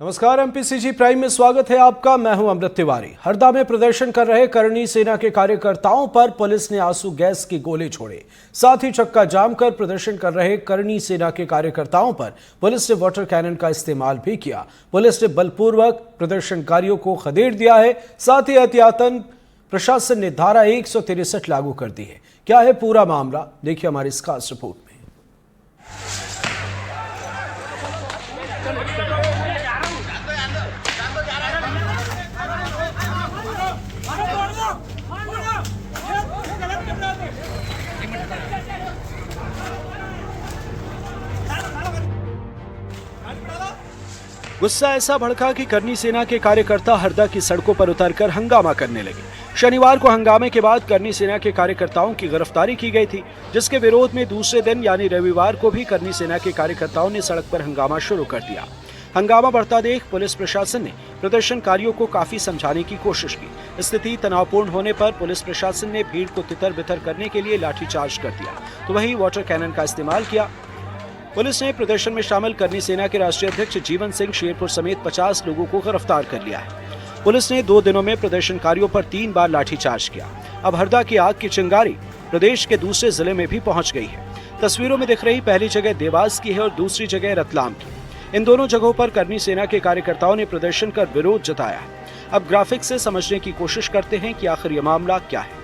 नमस्कार, MPCG prime में स्वागत है आपका। मैं हूं अमृत तिवारी। हरदा में प्रदर्शन कर रहे करनी सेना के कार्यकर्ताओं पर पुलिस ने आंसू गैस के गोले छोड़े। साथ ही चक्का जाम कर प्रदर्शन कर रहे करनी सेना के कार्यकर्ताओं पर पुलिस ने वाटर कैनन का इस्तेमाल भी किया। पुलिस ने बलपूर्वक प्रदर्शनकारियों को खदेड़ दिया है। साथ ही एहतियातन प्रशासन ने धारा 163 लागू कर दी है। क्या है पूरा मामला, देखिए हमारी इस खास रिपोर्ट में। गुस्सा ऐसा भड़का कि करनी सेना के कार्यकर्ता हरदा की सड़कों पर उतरकर हंगामा करने लगे। शनिवार को हंगामे के बाद करनी सेना के कार्यकर्ताओं की गिरफ्तारी की गई थी, जिसके विरोध में दूसरे दिन यानी रविवार को भी करनी सेना के कार्यकर्ताओं ने सड़क पर हंगामा शुरू कर दिया। हंगामा बढ़ता देख पुलिस प्रशासन ने प्रदर्शनकारियों को काफी समझाने की कोशिश की। स्थिति तनावपूर्ण होने पर पुलिस प्रशासन ने भीड़ को तितर बितर करने के लिए लाठीचार्ज कर दिया, तो वहीं वाटर कैनन का इस्तेमाल किया। पुलिस ने प्रदर्शन में शामिल करनी सेना के राष्ट्रीय अध्यक्ष जीवन सिंह शेरपुर समेत 50 लोगों को गिरफ्तार कर लिया है। पुलिस ने 2 दिनों में प्रदर्शनकारियों पर 3 बार लाठीचार्ज किया। अब हरदा की आग की चिंगारी प्रदेश के दूसरे जिले में भी पहुंच गई है। तस्वीरों में दिख रही पहली जगह देवास की है और दूसरी जगह रतलाम की। इन दोनों जगहों पर करनी सेना के कार्यकर्ताओं ने प्रदर्शन कर विरोध जताया है। अब ग्राफिक्स से समझने की कोशिश करते हैं कि आखिर यह मामला क्या है।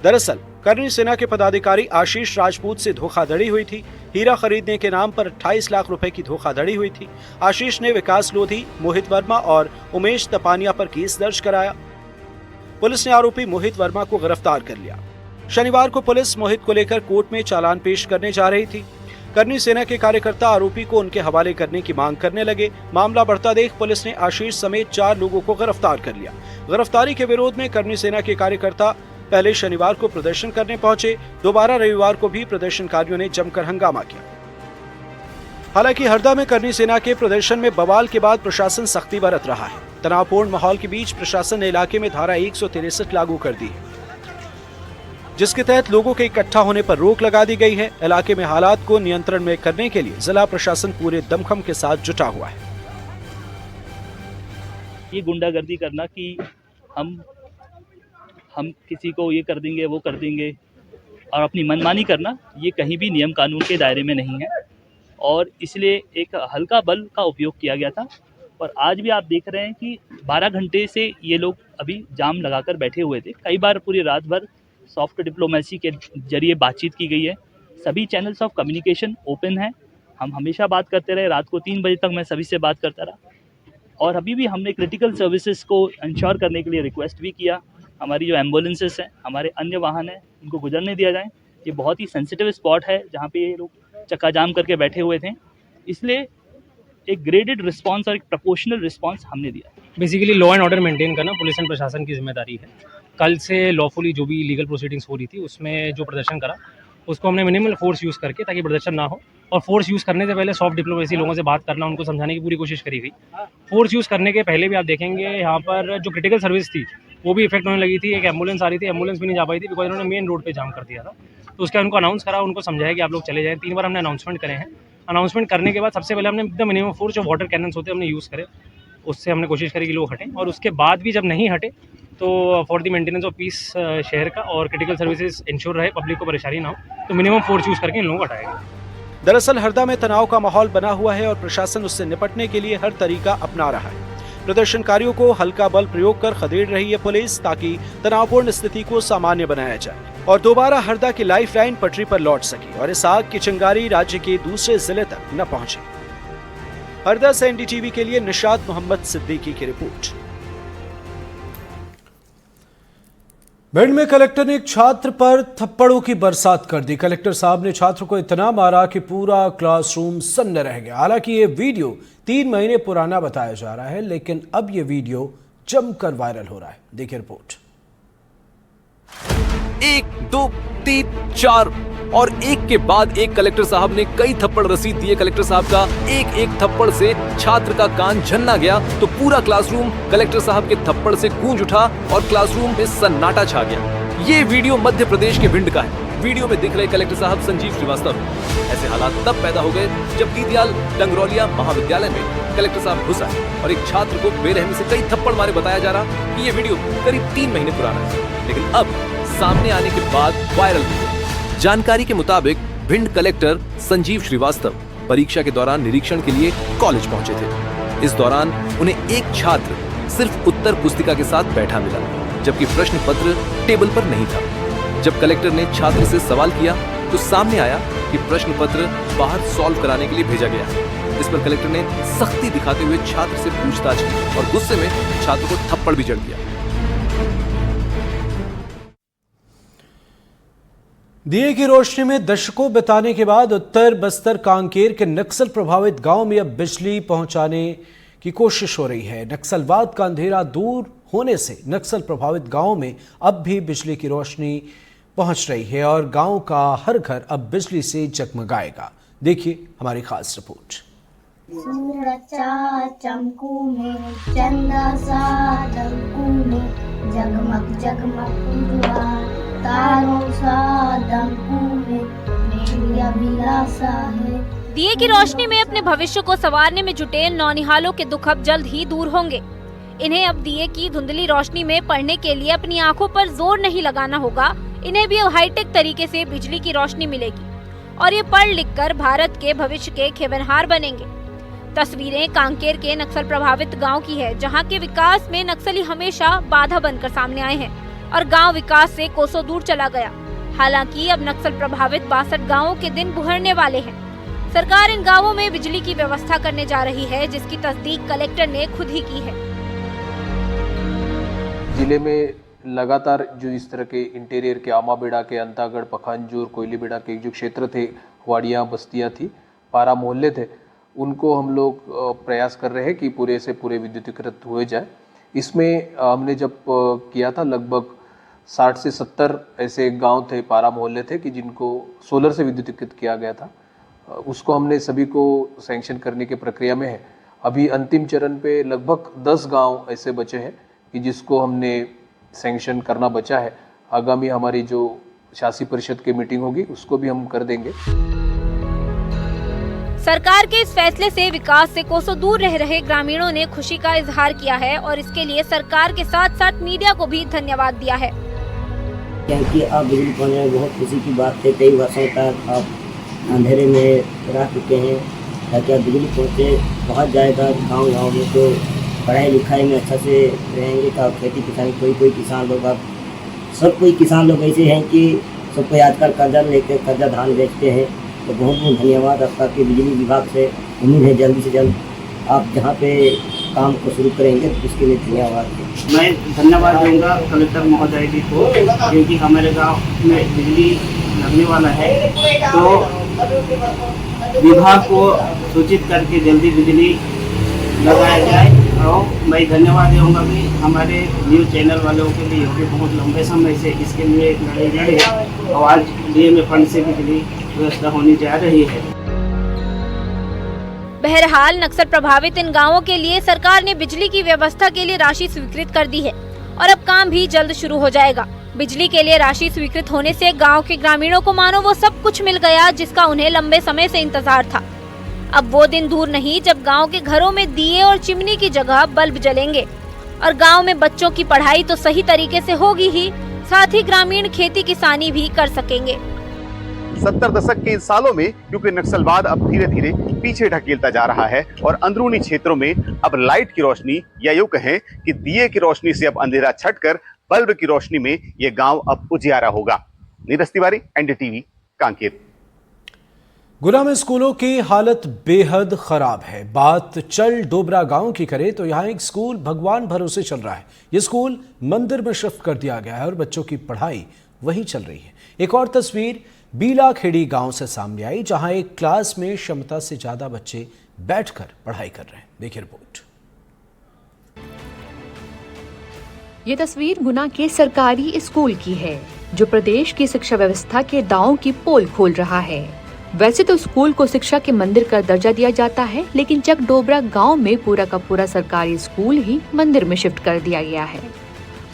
दरअसल करनी सेना के पदाधिकारी आशीष राजपूत से धोखाधड़ी हुई थी। हीरा खरीदने के नाम पर 28 लाख रुपए की धोखाधड़ी हुई थी। आशीष ने विकास लोधी, मोहित वर्मा और उमेश तपानिया पर केस दर्ज कराया। पुलिस ने आरोपी मोहित वर्मा को गिरफ्तार कर लिया। शनिवार को पुलिस मोहित को लेकर कोर्ट में चालान पेश करने जा रही थी। करनी सेना के कार्यकर्ता आरोपी को उनके हवाले करने की मांग करने लगे। मामला बढ़ता देख पुलिस ने आशीष समेत 4 लोगों को गिरफ्तार कर लिया। गिरफ्तारी के विरोध में करनी सेना के कार्यकर्ता पहले शनिवार को प्रदर्शन करने पहुंचे, दोबारा रविवार को भी प्रदर्शनकारियों ने जमकर हंगामा किया। हालांकि हरदा में करनी सेना के प्रदर्शन में बवाल के बाद प्रशासन सख्ती बरत रहा है। तनावपूर्ण माहौल के बीच प्रशासन ने इलाके में धारा 163 लागू कर दी है, जिसके तहत लोगों के इकट्ठा होने पर रोक लगा दी गई है। इलाके में हालात को नियंत्रण में करने के लिए जिला प्रशासन पूरे दमखम के साथ जुटा हुआ है। ये गुंडागर्दी करना कि हम किसी को ये कर देंगे वो कर देंगे और अपनी मनमानी करना, ये कहीं भी नियम कानून के दायरे में नहीं है और इसलिए एक हल्का बल का उपयोग किया गया था। और आज भी आप देख रहे हैं कि 12 घंटे से ये लोग अभी जाम लगाकर बैठे हुए थे। कई बार पूरी रात भर सॉफ्ट डिप्लोमेसी के जरिए बातचीत की गई है। सभी चैनल्स ऑफ कम्युनिकेशन ओपन है। हम हमेशा बात करते रहे। रात को 3 बजे तक मैं सभी से बात करता रहा और अभी भी हमने क्रिटिकल सर्विसेज को इंश्योर करने के लिए रिक्वेस्ट भी किया। हमारी जो एम्बुलेंसेस हैं, हमारे अन्य वाहन हैं, इनको गुजरने दिया जाए। ये बहुत ही सेंसिटिव स्पॉट है जहाँ पे ये लोग चक्का जाम करके बैठे हुए थे, इसलिए एक ग्रेडेड रिस्पांस और एक प्रोपोर्शनल रिस्पांस हमने दिया। Basically law and order maintain करना पुलिस एंड प्रशासन की जिम्मेदारी है। कल से लॉफुली जो भी लीगल प्रोसीडिंग्स हो रही थी उसमें जो प्रदर्शन करा उसको हमने मिनिमल फोर्स यूज़ करके, ताकि प्रदर्शन ना हो, और फोर्स यूज़ करने से पहले सॉफ्ट डिप्लोमेसी लोगों से बात करना, उनको समझाने की पूरी कोशिश करी गई। फोर्स यूज़ करने के पहले भी आप देखेंगे यहाँ पर जो क्रिटिकल सर्विस थी वो भी इफेक्ट होने लगी थी। एक एम्बुलेंस आ रही थी, एम्बुलेंस भी नहीं जा पाई थी बिकॉज उन्होंने मेन रोड पे जाम कर दिया था। तो उसके उनको अनाउंस करा, उनको समझाया कि आप लोग चले जाएं। 3 बार हमने अनाउंसमेंट करे हैं। अनाउंसमेंट करने के बाद सबसे पहले हमने एकदम मिनिमम फोर्स जो वाटर कैनन्स होते हैं हमने यूज़ करे, उससे हमने कोशिश करी कि लोग हटें। और उसके बाद भी जब नहीं हटे तो for the maintenance of peace शहर का और क्रिटिकल सर्विसेज इंश्योर रहे, पब्लिक को परेशानी ना हो, तो मिनिमम फोर्स यूज़ करके इन लोगों को हटाएगा। दरअसल हरदा में तनाव का माहौल बना हुआ है और प्रशासन उससे निपटने के लिए हर तरीका अपना रहा है। प्रदर्शनकारियों को हल्का बल प्रयोग कर खदेड़ रही है पुलिस, ताकि तनावपूर्ण स्थिति को सामान्य बनाया जाए और दोबारा हरदा की लाइफलाइन पटरी पर लौट सके और इस आग की चिंगारी राज्य के दूसरे जिले तक न पहुंचे। हरदा से एनडीटीवी के लिए निशात मोहम्मद सिद्दीकी की रिपोर्ट। भिंड में कलेक्टर ने एक छात्र पर थप्पड़ों की बरसात कर दी। कलेक्टर साहब ने छात्र को इतना मारा कि पूरा क्लासरूम सन्न रह गया। हालांकि ये वीडियो 3 महीने पुराना बताया जा रहा है, लेकिन अब ये वीडियो जमकर वायरल हो रहा है। देखिए रिपोर्ट। 1 2 3 4 और एक के बाद एक कलेक्टर साहब ने कई थप्पड़ रसीद दिए। कलेक्टर साहब का एक एक थप्पड़ से छात्र का कान झन्ना गया तो पूरा क्लासरूम कलेक्टर साहब के थप्पड़ से गूंज उठा और क्लासरूम में सन्नाटा छा गया। ये वीडियो मध्य प्रदेश के भिंड का है। वीडियो में दिख रहे कलेक्टर साहब संजीव श्रीवास्तव। ऐसे हालात तब पैदा हो गए जब दीदयाल डंगरौलिया महाविद्यालय में कलेक्टर साहब घुसा और एक छात्र को बेरहमी से कई थप्पड़ मारे। बताया जा रहा कि ये वीडियो करीब 3 महीने पुराना है, लेकिन अब सामने आने के बाद वायरल हो गया। जानकारी के मुताबिक भिंड कलेक्टर संजीव श्रीवास्तव परीक्षा के दौरान निरीक्षण के लिए कॉलेज पहुंचे थे। इस दौरान उन्हें एक छात्र सिर्फ उत्तर पुस्तिका के साथ बैठा मिला, जबकि प्रश्न पत्र टेबल पर नहीं था। जब कलेक्टर ने छात्र से सवाल किया तो सामने आया कि प्रश्न पत्र बाहर सॉल्व कराने के लिए भेजा गया। इस पर कलेक्टर ने सख्ती दिखाते हुए छात्र से पूछताछ की और गुस्से में छात्र को थप्पड़ भी जड़ दिया। दिए की रोशनी में दशकों बिताने के बाद उत्तर बस्तर कांकेर के नक्सल प्रभावित गांव में अब बिजली पहुंचाने की कोशिश हो रही है। नक्सलवाद का अंधेरा दूर होने से नक्सल प्रभावित गांव में अब भी बिजली की रोशनी पहुंच रही है और गांव का हर घर अब बिजली से जगमगाएगा। देखिए हमारी खास रिपोर्ट। सूरज चमकू में चंदा सा दमकू में जगमग जगमग उजवार तारों सा दमकू में मेरी अभिलाषा है। दिए की रोशनी में अपने भविष्य को संवारने में जुटे नौनिहालों के दुख अब जल्द ही दूर होंगे। इन्हें अब दिए की धुंधली रोशनी में पढ़ने के लिए अपनी आंखों पर जोर नहीं लगाना होगा। इन्हें भी अब हाईटेक तरीके से बिजली की रोशनी मिलेगी और ये पढ़ लिख कर भारत के भविष्य के खेवनहार बनेंगे। तस्वीरें कांकेर के नक्सल प्रभावित गांव की है, जहां के विकास में नक्सली हमेशा बाधा बनकर सामने आए हैं और गांव विकास से कोसों दूर चला गया। हालांकि अब नक्सल प्रभावित 62 गाँवों के दिन बुहरने वाले हैं। सरकार इन गाँवों में बिजली की व्यवस्था करने जा रही है, जिसकी तस्दीक कलेक्टर ने खुद ही की है। जिले में लगातार जो इस तरह के इंटीरियर के आमाबेड़ा के, अंतागढ़, पखानजूर, कोयलीबेड़ा के जो क्षेत्र थे, वाड़ियाँ, बस्तियाँ थी, पारा मोहल्ले थे, उनको हम लोग प्रयास कर रहे हैं कि पूरे से पूरे विद्युतीकृत हुए जाए। इसमें हमने जब किया था लगभग 60 से 70 ऐसे गांव थे, पारा मोहल्ले थे कि जिनको सोलर से विद्युतीकृत किया गया था। उसको हमने सभी को सैंक्शन करने की प्रक्रिया में है। अभी अंतिम चरण पे लगभग 10 गांव ऐसे बचे हैं कि जिसको हमने सैंक्शन करना बचा है। आगामी हमारी जो शासी परिषद की मीटिंग होगी उसको भी हम कर देंगे। सरकार के इस फैसले से विकास से कोसों दूर रह रहे ग्रामीणों ने खुशी का इजहार किया है और इसके लिए सरकार के साथ साथ मीडिया को भी धन्यवाद दिया है। क्योंकि आप बिजली पहुँचने में बहुत खुशी की बात है। कई वर्षों तक आप अंधेरे में रह चुके हैं, ताकि आप बिजली पहुँचे बहुत जाएगा गाँव में, तो पढ़ाई लिखाई में अच्छा से रहेंगे। तो खेती किसानी कोई किसान लोग, आप सब कोई किसान लोग ऐसे हैं कि सब कोई आजकल कर्जा लेकर कर्जा धान बेचते हैं। तो बहुत बहुत धन्यवाद आपका कि बिजली विभाग से उम्मीद है जल्दी से जल्द आप जहाँ पे काम को शुरू करेंगे, उसके लिए धन्यवाद। मैं धन्यवाद दूंगा कलेक्टर महोदय जी को, क्योंकि हमारे गांव में बिजली लगने वाला है, तो विभाग को सूचित करके जल्दी बिजली लगाया जाए। और मैं धन्यवाद दूंगा कि हमारे न्यूज़ चैनल वालों के लिए भी बहुत लंबे समय से इसके लिए लड़ाई लड़ी है और आज दिए में फंड से बिजली व्यवस्था होनी जा रही है। बहरहाल नक्सल प्रभावित इन गांवों के लिए सरकार ने बिजली की व्यवस्था के लिए राशि स्वीकृत कर दी है और अब काम भी जल्द शुरू हो जाएगा। बिजली के लिए राशि स्वीकृत होने से गांव के ग्रामीणों को मानो वो सब कुछ मिल गया जिसका उन्हें लंबे समय से इंतजार था। अब वो दिन दूर नहीं जब गांव के घरों में दिए और चिमनी की जगह बल्ब जलेंगे और गांव में बच्चों की पढ़ाई तो सही तरीके से होगी ही, साथ ही ग्रामीण खेती किसानी भी कर सकेंगे। 70 दशक के इन सालों में क्योंकि नक्सलवाद अब धीरे धीरे पीछे ढकेलता जा रहा है और अंदरूनी क्षेत्रों में अब लाइट की रोशनी या यूं कहें कि दिए की रोशनी से अब अंधेरा छटकर बल्ब की रोशनी में ये गांव अब उजियारा होगा। नीरज तिवारी, एनडीटीवी, कांकेर। गुना में स्कूलों की हालत बेहद खराब है। बात चल डोबरा गांव की करें तो यहाँ एक स्कूल भगवान भरोसे चल रहा है। ये स्कूल मंदिर में शिफ्ट कर दिया गया है और बच्चों की पढ़ाई वहीं चल रही है। एक और तस्वीर बीलाखेड़ी गांव से सामने आई, जहां एक क्लास में क्षमता से ज्यादा बच्चे बैठकर पढ़ाई कर रहे हैं। देखिए रिपोर्ट। ये तस्वीर गुना के सरकारी स्कूल की है, जो प्रदेश की शिक्षा व्यवस्था के दांव की पोल खोल रहा है। वैसे तो स्कूल को शिक्षा के मंदिर का दर्जा दिया जाता है, लेकिन चक डोबरा गांव में पूरा का पूरा सरकारी स्कूल ही मंदिर में शिफ्ट कर दिया गया है।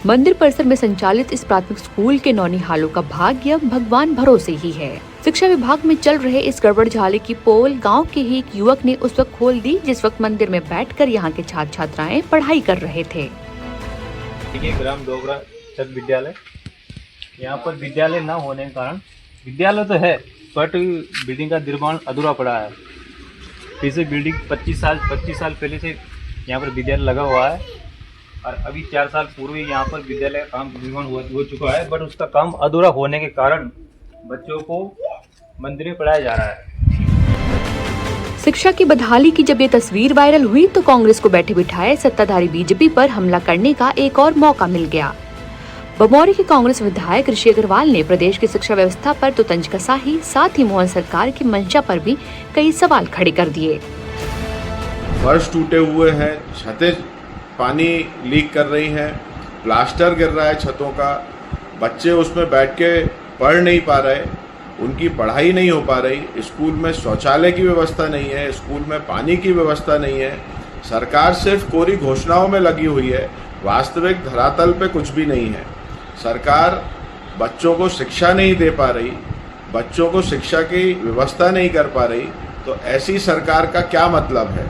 मंदिर परिसर में संचालित इस प्राथमिक स्कूल के नौनिहालों का भाग्य भगवान भरोसे ही है। शिक्षा विभाग में चल रहे इस गड़बड़झाले की पोल गांव के ही एक युवक ने उस वक्त खोल दी जिस वक्त मंदिर में बैठकर यहां के छात्र छात्राएं पढ़ाई कर रहे थे। ग्राम डोगरा चक विद्यालय, यहाँ पर विद्यालय न होने के कारण, विद्यालय तो है बट बिल्डिंग का निर्माण अधूरा पड़ा है। फिर से बिल्डिंग 25 साल पहले से यहाँ पर विद्यालय लगा हुआ है और अभी 4 साल पूर्व यहाँ पर विद्यालय का काम निर्माण हो चुका है, बट उसका काम अधूरा होने के कारण बच्चों को मंदिर में पढ़ाया जा रहा है। शिक्षा की बदहाली की जब ये तस्वीर वायरल हुई तो कांग्रेस को बैठे बिठाए सत्ताधारी बीजेपी पर हमला करने का एक और मौका मिल गया। बमौरी के कांग्रेस विधायक ऋषि अग्रवाल ने प्रदेश की शिक्षा व्यवस्था पर तो तंज कसा ही, साथ ही मोहन सरकार की मंशा पर भी कई सवाल खड़े कर दिए। फर्श टूटे हुए हैं, छतें पानी लीक कर रही हैं, प्लास्टर गिर रहा है छतों का, बच्चे उसमें बैठ के पढ़ नहीं पा रहे, उनकी पढ़ाई नहीं हो पा रही, स्कूल में शौचालय की व्यवस्था नहीं है, स्कूल में पानी की व्यवस्था नहीं है। सरकार सिर्फ कोरी घोषणाओं में लगी हुई है, वास्तविक धरातल पे कुछ भी नहीं है। सरकार बच्चों को शिक्षा नहीं दे पा रही, बच्चों को शिक्षा की व्यवस्था नहीं कर पा रही, तो ऐसी सरकार का क्या मतलब है।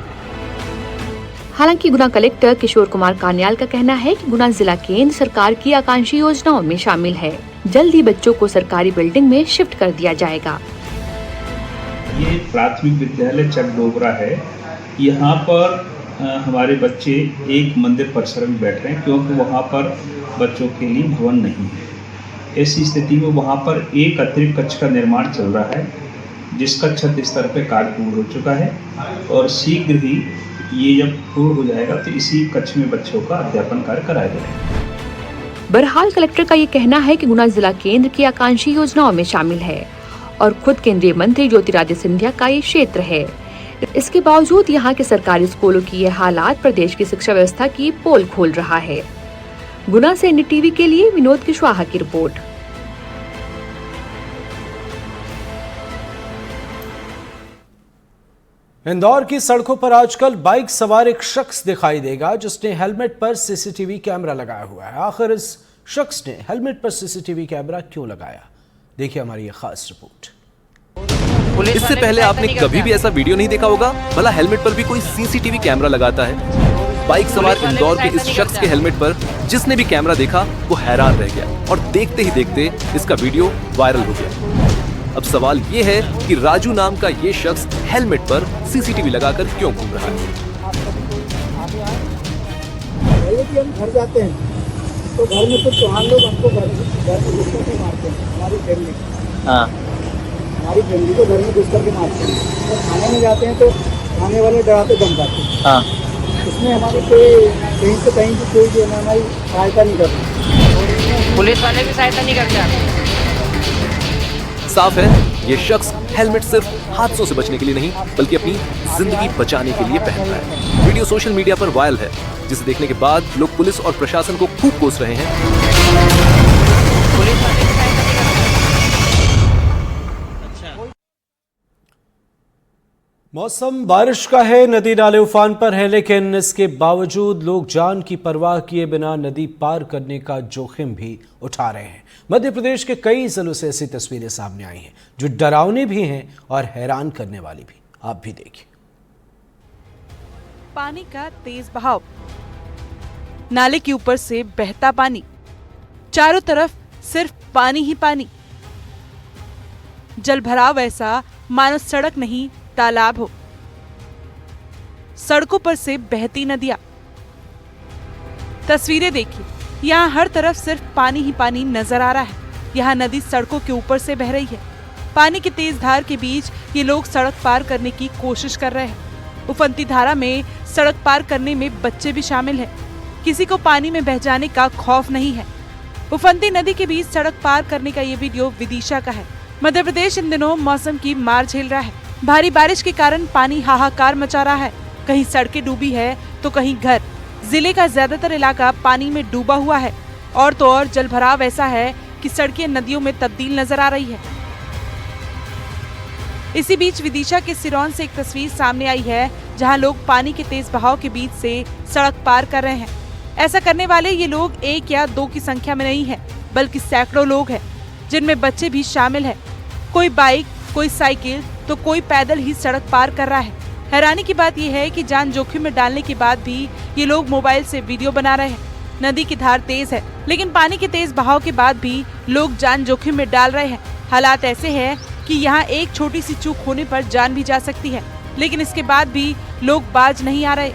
हालांकि गुना कलेक्टर किशोर कुमार कान्याल का कहना है कि गुना जिला केंद्र सरकार की आकांक्षी योजनाओं में शामिल है। जल्द ही बच्चों को सरकारी बिल्डिंग में शिफ्ट कर दिया जाएगा। ये प्राथमिक विद्यालय चक डोगरा है। यहाँ पर हमारे बच्चे एक मंदिर परिसर में बैठ रहे हैं क्योंकि वहाँ पर बच्चों के लिए भवन नहीं है। ऐसी स्थिति में वहाँ पर एक अतिरिक्त कक्ष का निर्माण चल रहा है जिसका छत स्तर पर कार्य पूर्ण हो चुका है और शीघ्र ही ये जब पूर्ण हो जाएगा तो इसी कक्ष में बच्चों का अध्यापन कार्य कराया जाएगा। बहरहाल कलेक्टर का ये कहना है कि गुना जिला केंद्र की आकांक्षी योजनाओं में शामिल है और खुद केंद्रीय मंत्री ज्योतिरादित्य सिंधिया का ये क्षेत्र है। इसके बावजूद यहाँ के सरकारी स्कूलों की ये हालात प्रदेश की शिक्षा व्यवस्था की पोल खोल रहा है। गुना से NDTV के लिए विनोद कुशवाहा की रिपोर्ट। इंदौर की सड़कों पर आजकल बाइक सवार एक शख्स दिखाई देगा जिसने हेलमेट पर CCTV कैमरा लगाया हुआ है। आखिर इस शख्स ने हेलमेट पर CCTV कैमरा क्यों लगाया, देखिए हमारी ये खास रिपोर्ट। इससे पहले आपने कभी भी ऐसा वीडियो नहीं देखा होगा, भला हेलमेट पर भी कोई CCTV कैमरा लगाता है। बाइक सवार इंदौर के इस शख्स के हेलमेट पर जिसने भी कैमरा देखा वो हैरान रह गया और देखते ही देखते इसका वीडियो वायरल हो गया। अब सवाल ये है कि राजू नाम का ये शख्स हेलमेट पर CCTV लगाकर क्यों घूम रहा है। हम घर जाते हैं तो घर में कुछ चौहान लोग हमको घर में घुस करके मारते हैं, हमारी फैमिली को घर में घुस करके मारते हैं। और खाने में जाते हैं तो खाने वाले डराते धमकाते हैं। इसमें हमारी कोई कहीं से कहीं की कोई जो है हमारी सहायता नहीं करती, पुलिस वाले भी सहायता नहीं करते। साफ है ये शख्स हेलमेट सिर्फ हादसों से बचने के लिए नहीं बल्कि अपनी जिंदगी बचाने के लिए पहन रहा है। वीडियो सोशल मीडिया पर वायरल है जिसे देखने के बाद लोग पुलिस और प्रशासन को खूब कोस रहे हैं। मौसम बारिश का है, नदी नाले उफान पर है, लेकिन इसके बावजूद लोग जान की परवाह किए बिना नदी पार करने का जोखिम भी उठा रहे हैं। मध्य प्रदेश के कई जिलों से ऐसी तस्वीरें सामने आई हैं जो डरावनी भी हैं और हैरान करने वाली भी। आप भी देखिए। पानी का तेज बहाव, नाले के ऊपर से बहता पानी, चारों तरफ सिर्फ पानी ही पानी। जल भराव ऐसा मानो सड़क नहीं तालाब हो। सड़कों पर से बहती नदियां। तस्वीरें देखिए, यहाँ हर तरफ सिर्फ पानी ही पानी नजर आ रहा है। यहाँ नदी सड़कों के ऊपर से बह रही है। पानी की तेज धार के बीच ये लोग सड़क पार करने की कोशिश कर रहे हैं। उफनती धारा में सड़क पार करने में बच्चे भी शामिल हैं। किसी को पानी में बह जाने का खौफ नहीं है। उफनती नदी के बीच सड़क पार करने का ये वीडियो विदिशा का है। मध्य प्रदेश इन दिनों मौसम की मार झेल रहा है। भारी बारिश के कारण पानी हाहाकार मचा रहा है। कहीं सड़कें डूबी है तो कहीं घर। जिले का ज्यादातर इलाका पानी में डूबा हुआ है और तो और जल भराव ऐसा है कि सड़कें नदियों में तब्दील नजर आ रही है। इसी बीच विदिशा के सिरौन से एक तस्वीर सामने आई है जहां लोग पानी के तेज बहाव के बीच से सड़क पार कर रहे हैं। ऐसा करने वाले ये लोग 1 या 2 की संख्या में नहीं है, बल्कि सैकड़ों लोग हैं, जिनमें बच्चे भी शामिल हैं। कोई बाइक, कोई साइकिल तो कोई पैदल ही सड़क पार कर रहा है। हैरानी की बात यह है कि जान जोखिम में डालने के बाद भी ये लोग मोबाइल से वीडियो बना रहे हैं। नदी की धार तेज है, लेकिन पानी के तेज बहाव के बाद भी लोग जान जोखिम में डाल रहे हैं। हालात ऐसे हैं कि यहाँ एक छोटी सी चूक होने पर जान भी जा सकती है, लेकिन इसके बाद भी लोग बाज नहीं आ रहे।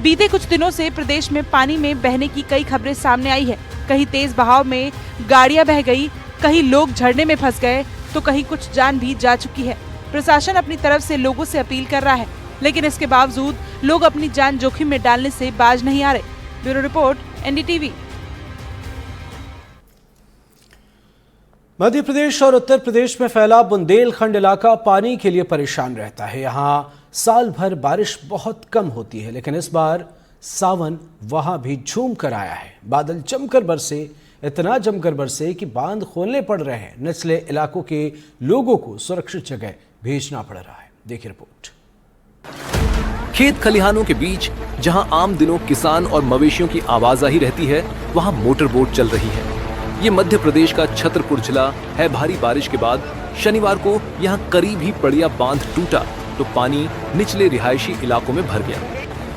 बीते कुछ दिनों से प्रदेश में पानी में बहने की कई खबरें सामने आई है। कहीं तेज बहाव में गाड़ियां बह गई, कहीं लोग झरने में फंस गए, तो कहीं कुछ जान भी जा चुकी है। प्रशासन अपनी तरफ से लोगों से अपील कर रहा है, लेकिन इसके बावजूद लोग अपनी जान जोखिम में डालने से बाज नहीं आ रहे। Bureau report, NDTV. Madhya Pradesh और उत्तर प्रदेश में फैला बुंदेलखंड इलाका पानी के लिए परेशान रहता है। यहाँ साल भर बारिश बहुत कम होती है, लेकिन इस बार सावन वहां भी झूम कर आया है। बादल जमकर बरसे, इतना जमकर बरसे कि बांध खोलने पड़ रहे हैं। निचले इलाकों के लोगों को सुरक्षित जगह भेजना पड़ रहा है। देखिए रिपोर्ट। खेत खलिहानों के बीच जहां आम दिनों किसान और मवेशियों की आवाजाही रहती है, वहां मोटर बोट चल रही है। ये मध्य प्रदेश का छतरपुर जिला है। भारी बारिश के बाद शनिवार को यहां करीब ही पड़िया बांध टूटा तो पानी निचले रिहायशी इलाकों में भर गया।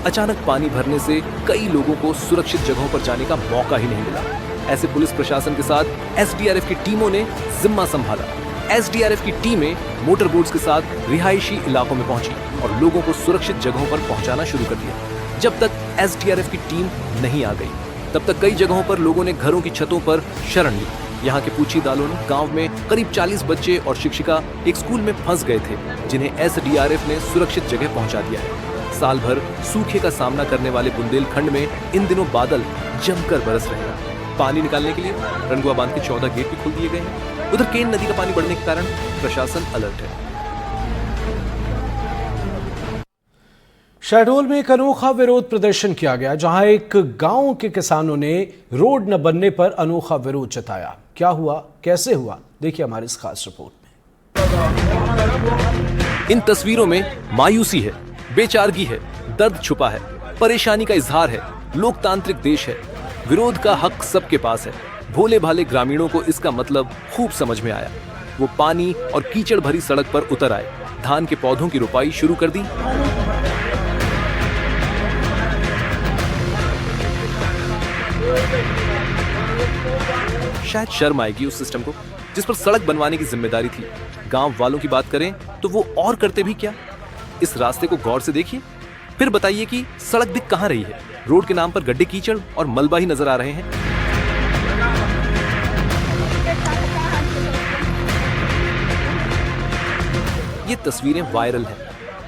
अचानक पानी भरने से कई लोगों को सुरक्षित जगहों पर जाने का मौका ही नहीं मिला। ऐसे पुलिस प्रशासन के साथ एसडीआरएफ की टीमों ने जिम्मा संभाला। एसडीआरएफ की टीमें मोटर बोट्स के साथ रिहायशी इलाकों में पहुंची और लोगों को सुरक्षित जगहों पर पहुंचाना शुरू कर दिया। जब तक एसडीआरएफ की टीम नहीं आ गई, तब तक कई जगहों पर लोगों ने घरों की छतों पर शरण ली। यहाँ के पूछी दालोन गांव में करीब 40 बच्चे और शिक्षिका एक स्कूल में फंस गए थे, जिन्हें एसडीआरएफ ने सुरक्षित जगह पहुंचा दिया है। साल भर सूखे का सामना करने वाले बुंदेलखंड में इन दिनों बादल जमकर बरस रहे हैं। पानी निकालने के लिए रनगुआ बांध के 14 गेट भी खोल दिए गए हैं। उधर केन नदी का पानी बढ़ने के कारण प्रशासन अलर्ट है। शहडोल में एक अनोखा विरोध प्रदर्शन किया गया, जहां एक गांव के किसानों ने रोड न बनने पर अनोखा विरोध जताया। क्या हुआ, कैसे हुआ, देखिए हमारी इस खास रिपोर्ट में। इन तस्वीरों में मायूसी है, बेचारगी है, दर्द छुपा है, परेशानी का इजहार है। लोकतांत्रिक देश है, विरोध का हक सबके पास है। भोले भाले ग्रामीणों को इसका मतलब खूब समझ में आया। वो पानी और कीचड़ भरी सड़क पर उतर आए, धान के पौधों की रोपाई शुरू कर दी। शायद शर्म आएगी उस सिस्टम को जिस पर सड़क बनवाने की जिम्मेदारी थी। गांव वालों की बात करें तो वो और करते भी क्या। इस रास्ते को गौर से देखिए, फिर बताइए कि सड़क दिख कहां रही है। रोड के नाम पर गड्ढे, कीचड़ और मलबा ही नजर आ रहे हैं। ये तस्वीरें वायरल हैं।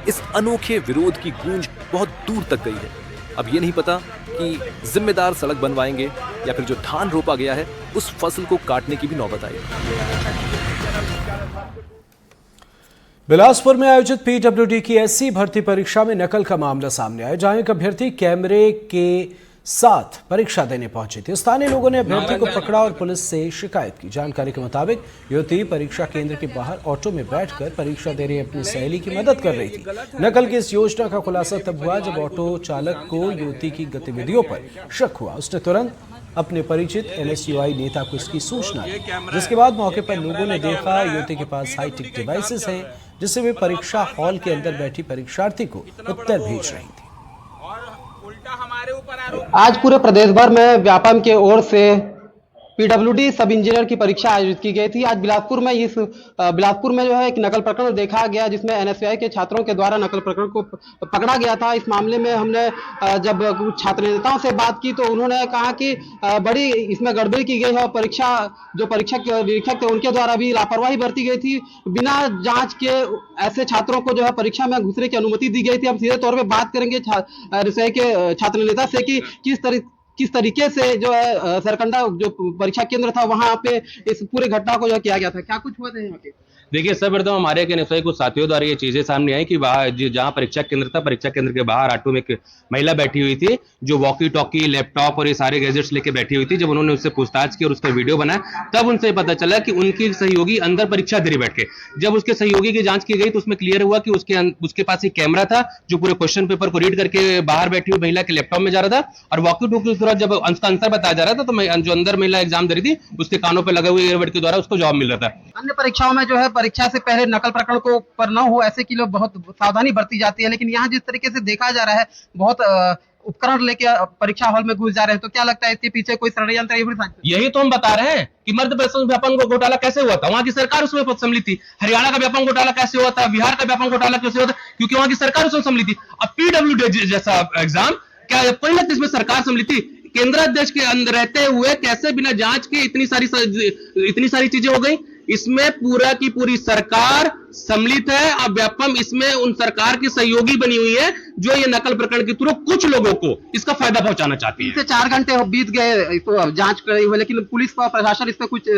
इस अनोखे विरोध की गूंज बहुत दूर तक गई है। अब ये नहीं पता कि जिम्मेदार सड़क बनवाएंगे या फिर जो धान रोपा गया है उस फसल को काटने की भी नौबत आई। बिलासपुर में आयोजित पीडब्ल्यूडी की एससी भर्ती परीक्षा में नकल का मामला सामने आया, जहां एक अभ्यर्थी कैमरे के साथ परीक्षा देने पहुंचे थे। स्थानीय लोगों ने अभ्यर्थी को पकड़ा और पुलिस से शिकायत की। जानकारी के मुताबिक युवती परीक्षा केंद्र के बाहर ऑटो में बैठकर परीक्षा दे रही अपनी सहेली की मदद कर रही थी। नकल की इस योजना का खुलासा तब हुआ जब ऑटो चालक को युवती की गतिविधियों पर शक हुआ। उसने तुरंत अपने परिचित एनएसयूआई नेता को इसकी सूचना दी, जिसके बाद मौके पर लोगों ने देखा युवती के पास हाईटेक डिवाइसेस हैं, जिससे वे परीक्षा हॉल के अंदर बैठी परीक्षार्थी को उत्तर भेज रही थी। आज पूरे प्रदेश भर में व्यापम के ओर से पीडब्ल्यूडी सब इंजीनियर की परीक्षा आयोजित की गई थी। आज बिलासपुर में जो है एक नकल प्रकरण देखा गया, जिसमें एनएसयूआई के छात्रों के द्वारा नकल प्रकरण को पकड़ा गया था। इस मामले में हमने जब छात्र नेताओं से बात की तो उन्होंने कहा कि बड़ी इसमें गड़बड़ी की गई है और परीक्षा के निरीक्षक थे उनके द्वारा भी लापरवाही बरती गई थी। बिना जांच के ऐसे छात्रों को जो है परीक्षा में घुसने की अनुमति दी गई थी। हम सीधे तौर पर बात करेंगे एनएसयूआई के छात्र नेता से कि किस तरीके से जो है सरकंडा जो परीक्षा केंद्र था वहां पे इस पूरे घटना को जो किया गया था, क्या कुछ हुआ था यहाँ पे? देखिए, सर्वप्रथम हमारे एक एनएसआई कुछ साथियों द्वारा ये चीजें सामने आई कि जहाँ परीक्षा केंद्र था, परीक्षा केंद्र के बाहर ऑटो में एक महिला बैठी हुई थी जो वॉकी टॉकी, लैपटॉप और ये सारे गैजेट्स लेके बैठी हुई थी। जब उन्होंने उससे पूछताछ की और उसका वीडियो बनाया, तब उनसे पता चला कि उनकी सहयोगी अंदर परीक्षा दे रही बैठ के। जब उसके सहयोगी की जांच की गई तो उसमें क्लियर हुआ कि उसके पास एक कैमरा था जो पूरे क्वेश्चन पेपर को रीड करके बाहर बैठी हुई महिला के लैपटॉप में जा रहा था, और वॉकी टॉकी के दौरान जब उसका आंसर बताया जा रहा था तो जो अंदर महिला एग्जाम दे रही थी उसके कानों पर लगे हुए ईयरबड के द्वारा उसको जवाब मिल रहा था। अन्य परीक्षाओं में जो है परीक्षा से पहले नकल प्रकरण को पर न हो ऐसे के लिए बहुत सावधानी बरती जाती है, लेकिन यहाँ जिस तरीके से देखा जा रहा है बहुत उपकरण लेके परीक्षा हॉल में घुस जा रहे हैं, तो क्या लगता है इसके पीछे कोई षड्यंत्र? यही तो हम बता रहे हैं कि मध्य प्रदेश व्यापम घोटाला कैसे हुआ था, वहां की सरकार उसमें सम्मिलित थी। हरियाणा का व्यापम घोटाला कैसे हुआ था, बिहार का व्यापम घोटाला कैसे हुआ था, क्योंकि वहां की सरकार उसमें सम्मिलित थी। अब पीडब्ल्यूडी जैसा एग्जाम क्या कोई ना इसमें सरकार सम्मिलित थी? केंद्र अध्यक्ष के अंदर रहते हुए कैसे बिना जांच के इतनी सारी चीजें हो गई? इसमें पूरा की पूरी सरकार सम्मिलित है। अब व्यापम इसमें उन सरकार की सहयोगी बनी हुई है जो ये नकल प्रकरण के थ्रू कुछ लोगों को इसका फायदा पहुंचाना चाहती है। 4 घंटे बीत गए तो जांच करी हुई, लेकिन पुलिस का प्रशासन इस पे कुछ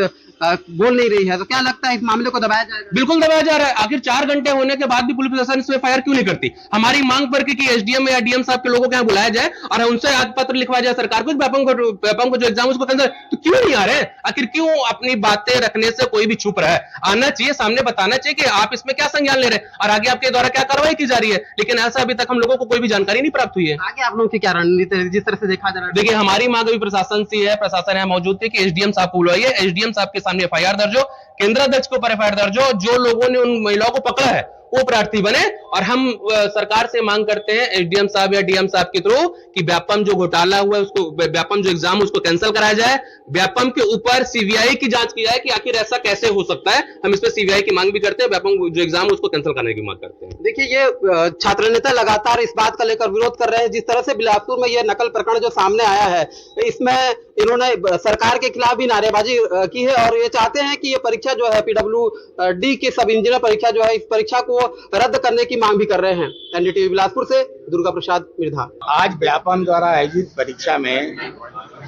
बोल नहीं रही है, तो क्या लगता है इस मामले को दबाया जाएगा? बिल्कुल दबाया जा रहा है। आखिर 4 घंटे होने के बाद भी पुलिस प्रशासन इस पे एफआईआर क्यों नहीं करती? हमारी मांग पर कि एसडीएम या डीएम साहब के लोगों को यहाँ बुलाया जाए और उनसे आज पत्र लिखवाया जाए सरकार को, व्यापम को जो एग्जाम उसको कैंसिल, तो क्यों नहीं आ रहे? आखिर क्यों अपनी बातें रखने से कोई भी चुप रहा है? आना चाहिए, सामने बताना चाहिए कि आप इसमें क्या संज्ञान ले रहे हैं और आगे आपके द्वारा क्या कार्रवाई की जा रही है, लेकिन ऐसा अभी तक हम लोगों को कोई भी जानकारी नहीं प्राप्त हुई है। आगे आप लोगों की क्या रणनीति है जिस तरह से देखा जा रहा है? देखिए, हमारी मांग अभी प्रशासन से है, प्रशासन यहाँ मौजूद थी कि एसडीएम साहब को बुलाइए, एसडीएम साहब के सामने एफआईआर दर्ज हो, केंद्र अध्यक्ष के ऊपर एफआईआर दर्ज हो, जो लोगों ने उन महिलाओं को पकड़ा है वो प्रार्थी बने। और हम सरकार से मांग करते हैं एसडीएम साहब या डीएम साहब के थ्रू कि व्यापम जो घोटाला हुआ है उसको, व्यापम जो एग्जाम उसको कैंसिल कराया जाए, व्यापम के ऊपर सीबीआई की जांच की जाए कि आखिर ऐसा कैसे हो सकता है। हम इस पर सीबीआई की मांग भी करते हैं, व्यापम जो एग्जाम उसको कैंसिल करने की मांग करते हैं। देखिए, ये छात्र नेता लगातार इस बात का लेकर विरोध कर रहे हैं। जिस तरह से बिलासपुर में ये नकल प्रकरण जो सामने आया है, इसमें इन्होंने सरकार के खिलाफ भी नारेबाजी की है और ये चाहते हैं कि ये परीक्षा जो है पीडब्ल्यूडी की सब इंजीनियर परीक्षा जो है, इस परीक्षा को रद्द करने की मांग भी कर रहे हैं। एनडीटीवी बिलासपुर से दुर्गा प्रसाद मिर्धा। आज व्यापम द्वारा आयोजित परीक्षा में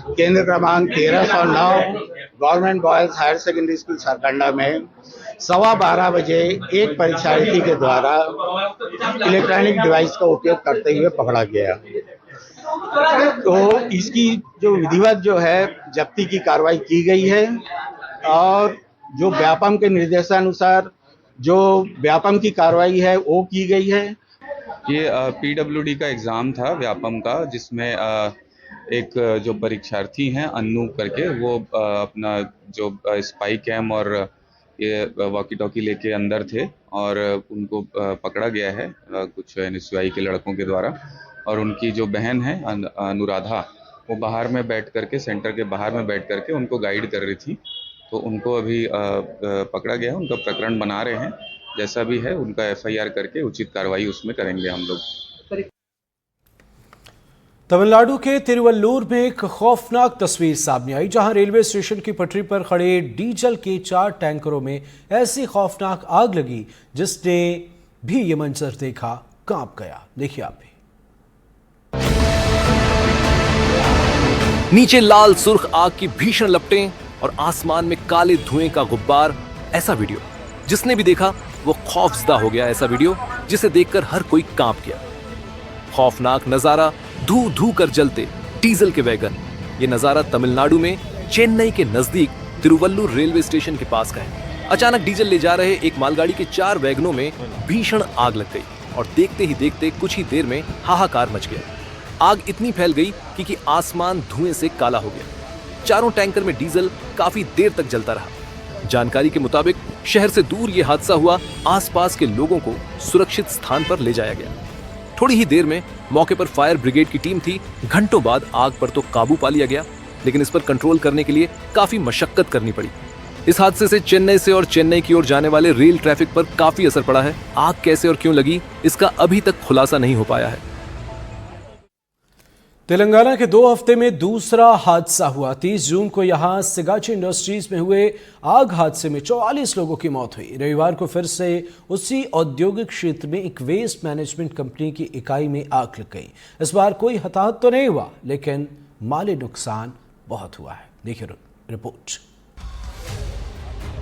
केंद्र क्रमांक 1309 government boys higher secondary school Sarkanda में 12:15 बजे एक परीक्षार्थी के द्वारा इलेक्ट्रॉनिक डिवाइस का उपयोग करते हुए पकड़ा गया। तो इसकी जो विधिवत जो है जब्ती की कार्रवाई की गई है और जो व्यापम के निर्देशानुसार जो व्यापम की कार्रवाई है वो की गई है। ये पीडब्ल्यूडी का एग्ज़ाम था व्यापम का, जिसमें एक जो परीक्षार्थी हैं अन्नू करके, वो अपना जो स्पाई कैम और ये वॉकी टॉकी लेके अंदर थे और उनको पकड़ा गया है कुछ एनएसयूआई के लड़कों के द्वारा। और उनकी जो बहन है अनुराधा, वो बाहर में बैठ करके, सेंटर के बाहर में बैठ करके उनको गाइड कर रही थी। तो उनको अभी पकड़ा गया है, उनका प्रकरण बना रहे हैं। जैसा भी है उनका एफआईआर करके उचित कार्रवाई उसमें करेंगे हम लोग। तमिलनाडु के तिरुवल्लुर में एक खौफनाक तस्वीर सामने आई, जहां रेलवे स्टेशन की पटरी पर खड़े डीजल के 4 टैंकरों में ऐसी खौफनाक आग लगी जिसने भी ये मंजर देखा कांप गया। देखिए आप भी। नीचे लाल सुर्ख आग की भीषण लपटें और आसमान में काले धुएं का गुब्बार। ऐसा वीडियो जिसने भी देखा वो खौफजदा हो गया। ऐसा वीडियो जिसे देखकर हर कोई कांप गया। खौफनाक नजारा, धू धू कर जलते डीजल के वैगन। ये नजारा तमिलनाडु में चेन्नई के नजदीक तिरुवल्लुर रेलवे स्टेशन के पास का है। अचानक डीजल ले जा रहे एक मालगाड़ी के 4 वैगनों में भीषण आग लग गई और देखते ही देखते कुछ ही देर में हाहाकार मच गया। आग इतनी फैल गई कि आसमान धुएं से काला हो गया। चारों टैंकर में डीजल काफी देर तक जलता रहा। जानकारी के मुताबिक शहर से दूर ये हादसा हुआ। आसपास के लोगों को सुरक्षित स्थान पर ले जाया गया। थोड़ी ही देर में मौके पर फायर ब्रिगेड की टीम थी। घंटों बाद आग पर तो काबू पा लिया गया, लेकिन इस पर कंट्रोल करने के लिए काफी मशक्कत करनी पड़ी। इस हादसे से चेन्नई से और चेन्नई की ओर जाने वाले रेल ट्रैफिक पर काफी असर पड़ा है। आग कैसे और क्यों लगी, इसका अभी तक खुलासा नहीं हो पाया है। तेलंगाना के 2 हफ्ते में दूसरा हादसा हुआ। 30 जून को यहां सिगाची इंडस्ट्रीज में हुए आग हादसे में 44 लोगों की मौत हुई। रविवार को फिर से उसी औद्योगिक क्षेत्र में एक वेस्ट मैनेजमेंट कंपनी की इकाई में आग लग गई। इस बार कोई हताहत तो नहीं हुआ, लेकिन माली नुकसान बहुत हुआ है। देखिए रिपोर्ट।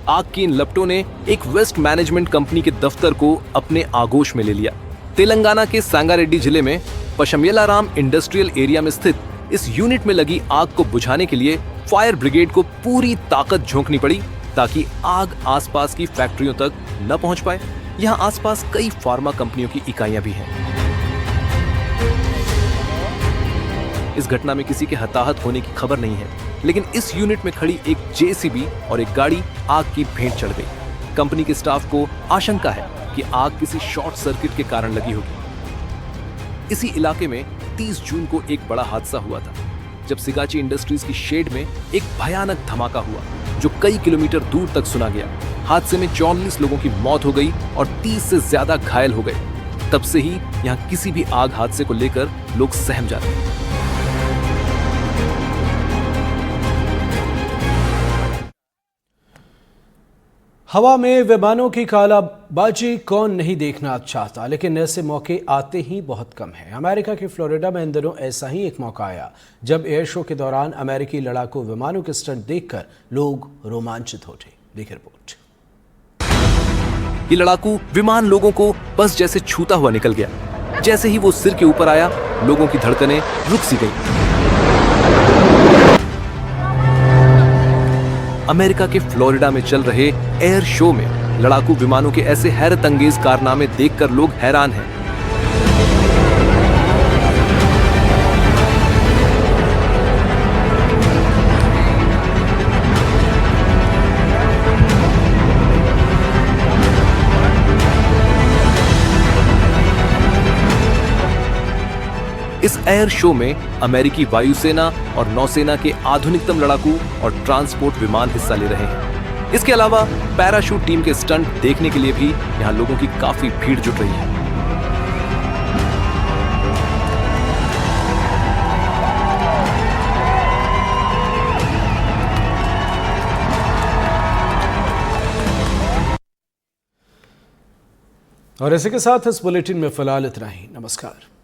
आग की इन लपटों ने एक वेस्ट मैनेजमेंट कंपनी के दफ्तर को अपने आगोश में ले लिया। तेलंगाना के सांगारेड्डी जिले में पशमेलाराम इंडस्ट्रियल एरिया में स्थित इस यूनिट में लगी आग को बुझाने के लिए फायर ब्रिगेड को पूरी ताकत झोंकनी पड़ी ताकि आग आसपास की फैक्ट्रियों तक न पहुंच पाए। यहाँ आसपास कई फार्मा कंपनियों की इकाइयां भी हैं। इस घटना में किसी के हताहत होने की खबर नहीं है, लेकिन इस यूनिट में खड़ी एक जेसीबी और एक गाड़ी आग की भेंट चढ़ गई। कंपनी के स्टाफ को आशंका है कि आग किसी शॉर्ट सर्किट के कारण लगी होगी। इसी इलाके में 30 जून को एक बड़ा हादसा हुआ था, जब सिगाची इंडस्ट्रीज की शेड में एक भयानक धमाका हुआ जो कई किलोमीटर दूर तक सुना गया। हादसे में 44 लोगों की मौत हो गई और 30 से ज्यादा घायल हो गए। तब से ही यहाँ किसी भी आग हादसे को लेकर लोग सहम जाते हैं। हवा में विमानों की कालाबाजी कौन नहीं देखना चाहता, लेकिन ऐसे मौके आते ही बहुत कम हैं। अमेरिका के फ्लोरिडा में इन दिनों ऐसा ही एक मौका आया जब एयर शो के दौरान अमेरिकी लड़ाकू विमानों के स्टंट देखकर लोग रोमांचित हो उठे। देखिए रिपोर्ट। ये लड़ाकू विमान लोगों को बस जैसे छूता हुआ निकल गया। जैसे ही वो सिर के ऊपर आया, लोगों की धड़कनें रुक सी गई। अमेरिका के फ्लोरिडा में चल रहे एयर शो में लड़ाकू विमानों के ऐसे हैरत अंगेज कारनामे देखकर लोग हैरान हैं। इस एयर शो में अमेरिकी वायुसेना और नौसेना के आधुनिकतम लड़ाकू और ट्रांसपोर्ट विमान हिस्सा ले रहे हैं। इसके अलावा पैराशूट टीम के स्टंट देखने के लिए भी यहाँ लोगों की काफी भीड़ जुट रही है। और इसी के साथ इस बुलेटिन में फिलहाल इतना ही। नमस्कार।